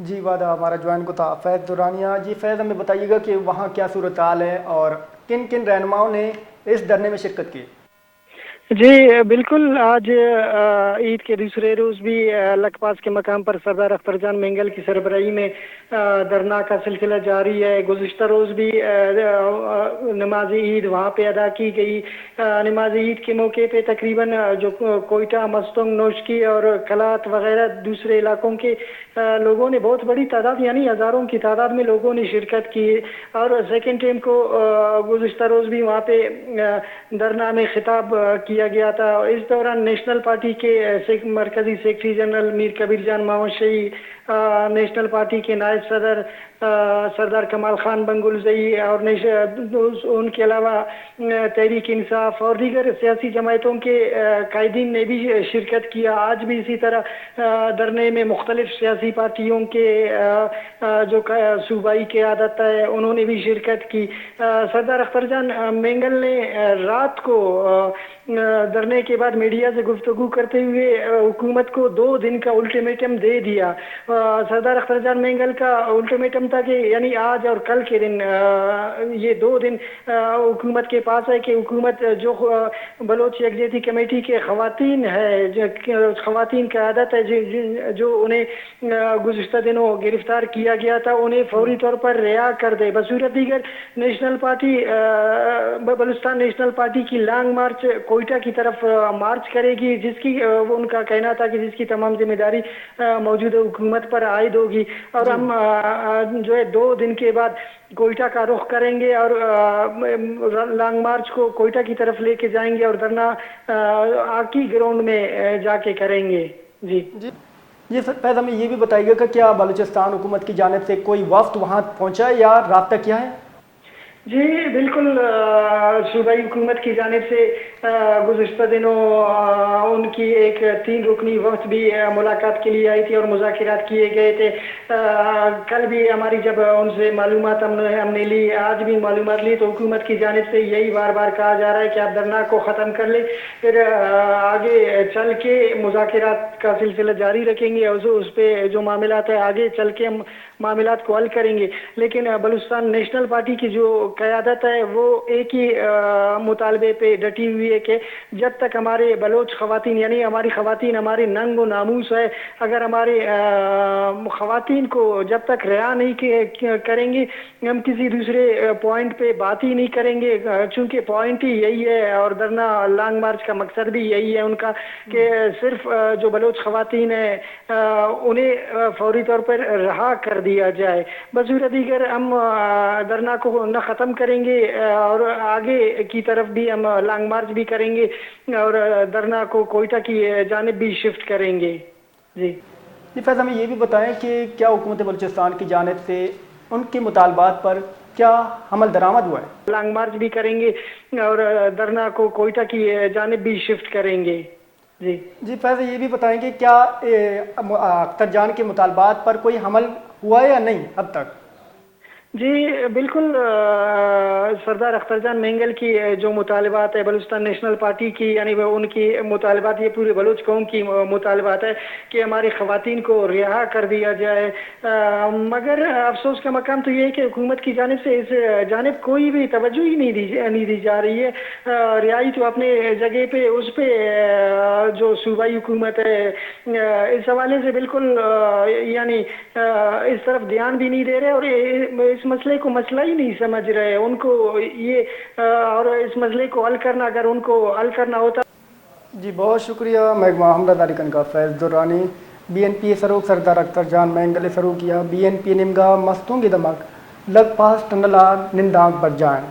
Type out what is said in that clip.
جی وعدہ ہمارا جوائن کو تھا فیض دورانیہ۔ جی فیض ہمیں بتائیے گا کہ وہاں کیا صورتحال ہے اور کن کن رہنماؤں نے اس دھرنے میں شرکت کی؟ جی بالکل، آج عید کے دوسرے روز بھی لکھ پاس کے مقام پر سردار اختر جان مینگل کی سربراہی میں دھرنا کا سلسلہ جاری ہے۔ گزشتہ روز بھی نماز عید وہاں پہ ادا کی گئی۔ نماز عید کے موقع پہ تقریباً جو کوئٹہ، مستونگ، نوشکی اور کلات وغیرہ دوسرے علاقوں کے لوگوں نے بہت بڑی تعداد یعنی ہزاروں کی تعداد میں لوگوں نے شرکت کی، اور سیکنڈ ٹائم کو گزشتہ روز بھی وہاں پہ دھرنا میں خطاب کیا گیا تھا۔ اس دوران نیشنل پارٹی کے مرکزی سیکرٹری جنرل میر کبیر جان محمد شاہی، نیشنل پارٹی کے نائب صدر سردار کمال خان بنگلزئی اور ان کے علاوہ تحریک انصاف اور دیگر سیاسی جماعتوں کے قائدین نے بھی شرکت کیا۔ آج بھی اسی طرح دھرنے میں مختلف سیاسی پارٹیوں کے جو صوبائی قیادت ہے انہوں نے بھی شرکت کی۔ سردار اختر جان مینگل نے رات کو دھرنے کے بعد میڈیا سے گفتگو کرتے ہوئے حکومت کو 2 دن کا الٹیمیٹم دے دیا۔ سردار اختر جان مینگل کا الٹیمیٹم تھا کہ یعنی آج اور کل کے دن یہ 2 دن حکومت کے پاس ہے کہ حکومت جو بلوچ یکجہتی کمیٹی کے خواتین ہے، خواتین قیادت ہے جو انہیں گزشتہ دنوں گرفتار کیا گیا تھا، انہیں فوری طور پر رہا کر دے۔ بصورت دیگر national party Balochistan national party کی لانگ مارچ کوئٹہ کی طرف مارچ کرے گی، جس کی ان کا کہنا تھا کہ جس کی تمام ذمہ داری موجودہ حکومت پر عائد ہوگی، اور جی ہم جو ہے 2 دن کے بعد کوئٹہ کا رخ کریں گے اور لانگ مارچ کو کوئٹہ کی طرف لے کے جائیں گے اور دھرنا آکی گراؤنڈ میں جا کے کریں گے۔ جی جی جی فیض ہمیں یہ بھی بتائیے گا کہ کیا بلوچستان حکومت کی جانب سے کوئی وفد وہاں پہنچا ہے یا رابطہ کیا ہے؟ جی بالکل، صوبائی حکومت کی جانب سے گزشتہ دنوں ان کی ایک 3 رکنی وفد بھی ملاقات کے لیے آئی تھی اور مذاکرات کیے گئے تھے۔ کل بھی ہماری جب ان سے معلومات ہم نے لی، آج بھی معلومات لی، تو حکومت کی جانب سے یہی بار بار کہا جا رہا ہے کہ آپ دھرنا کو ختم کر لیں، پھر آگے چل کے مذاکرات کا سلسلہ جاری رکھیں گے، اور اس پہ جو معاملات ہے آگے چل کے ہم معاملات کو حل کریں گے۔ لیکن بلوچستان نیشنل پارٹی کی جو قیادت ہے وہ ایک ہی مطالبے پہ ڈٹی ہوئی ہے کہ جب تک ہمارے بلوچ خواتین یعنی ہماری خواتین ہمارے ننگ و ناموس ہے، اگر ہمارے خواتین کو جب تک رہا نہیں کریں گے، ہم کسی دوسرے پوائنٹ پہ بات ہی نہیں کریں گے، چونکہ پوائنٹ ہی یہی ہے اور دھرنا لانگ مارچ کا مقصد بھی یہی ہے ان کا کہ صرف جو بلوچ خواتین ہیں انہیں فوری طور پر رہا کر دیا جائے۔ بصورت دیگر ہم دھرنا کو نہ ختم کریں گے اور آگے کی طرف بھی ہم لانگ مارچ بھی کریں گے اور دھرنا کو کوئٹہ کی جانب بھی شفٹ کریں گے۔ جی جی فیض ہمیں یہ بھی بتائیں کہ کیا حکومت بلوچستان کی جانب سے ان کے مطالبات پر کیا عمل درآمد ہوا ہے؟ لانگ مارچ بھی کریں گے اور دھرنا کو کوئٹہ کی جانب بھی شفٹ کریں گے۔ جی جی فیض یہ بھی بتائیں کہ کیا اختر جان کے مطالبات پر کوئی عمل ہوا ہے یا نہیں اب تک؟ جی بالکل، سردار اختر جان مینگل کی جو مطالبات ہے بلوچستان نیشنل پارٹی کی یعنی ان کی مطالبات، یہ پورے بلوچ قوم کی مطالبات ہے کہ ہماری خواتین کو رہا کر دیا جائے، مگر افسوس کا مقام تو یہ ہے کہ حکومت کی جانب سے اس جانب کوئی بھی توجہ ہی نہیں دی جا رہی ہے۔ رہائی تو اپنے جگہ پہ، اس پہ جو صوبائی حکومت ہے اس حوالے سے بالکل یعنی اس طرف دھیان بھی نہیں دے رہے اور اس مسئلے کو مسئلہ ہی نہیں سمجھ رہے ان کو یہ، اور اس مسئلے کو حل کرنا اگر ان کو حل کرنا ہوتا۔ جی بہت شکریہ محکمہ حملہ داری کا فیض دورانی بی این پی سروک سردار اختر جان مینگل سروکیا بی این پی نمگا مستونگ دمک لگ پاس ٹنڈلا نندانگ برجائن